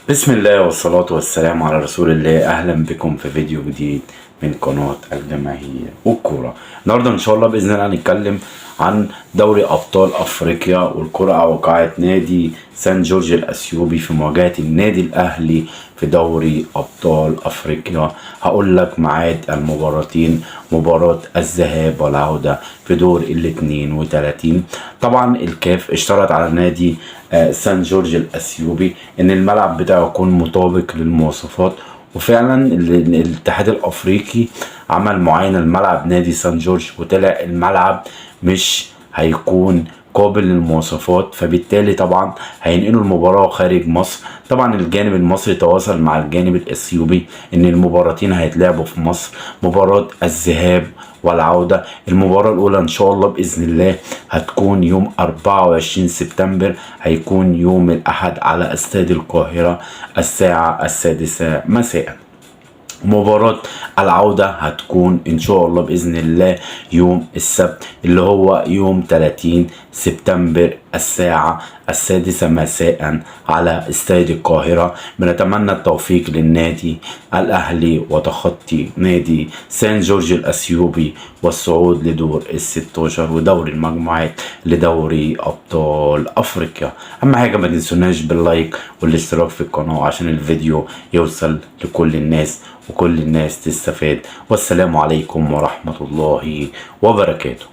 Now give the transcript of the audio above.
بسم الله والصلاة والسلام على رسول الله. أهلا بكم في فيديو جديد من قناة الجماهير والكورة. النهاردة إن شاء الله بإذن الله هنتكلم عن دوري أبطال أفريقيا والقرعة وقعت نادي سان جورج الأثيوبي في مواجهة النادي الأهلي في دوري أبطال أفريقيا. هقول لك ميعاد المباراتين، مباراة الذهاب والعودة في دور ال 32. طبعا الكاف اشترط على نادي سان جورج الأثيوبي إن الملعب بتاعه يكون مطابق للمواصفات، وفعلا الاتحاد الأفريقي عمل معاينة لملعب نادي سان جورج وطلع الملعب مش هيكون قابل للمواصفات، فبالتالي طبعا هينقلوا المباراة خارج مصر. طبعا الجانب المصري تواصل مع الجانب الأثيوبي إن المباراتين هيتلعبوا في مصر، مباراة الذهاب والعودة. المباراة الأولى إن شاء الله بإذن الله هتكون يوم 24 سبتمبر، هيكون يوم الأحد على استاد القاهرة الساعة 6 مساء. مباراة العودة هتكون إن شاء الله بإذن الله يوم السبت اللي هو يوم 30 سبتمبر الساعة 6 مساء على استاد القاهرة. بنتمنى التوفيق للنادي الأهلي وتخطي نادي سان جورج الأثيوبي والصعود لدور ال16 ودور المجموعات لدوري أبطال أفريقيا. أهم حاجة ما تنسوناش باللايك والاشتراك في القناة عشان الفيديو يوصل لكل الناس وكل الناس تستفاد. والسلام عليكم ورحمة الله وبركاته.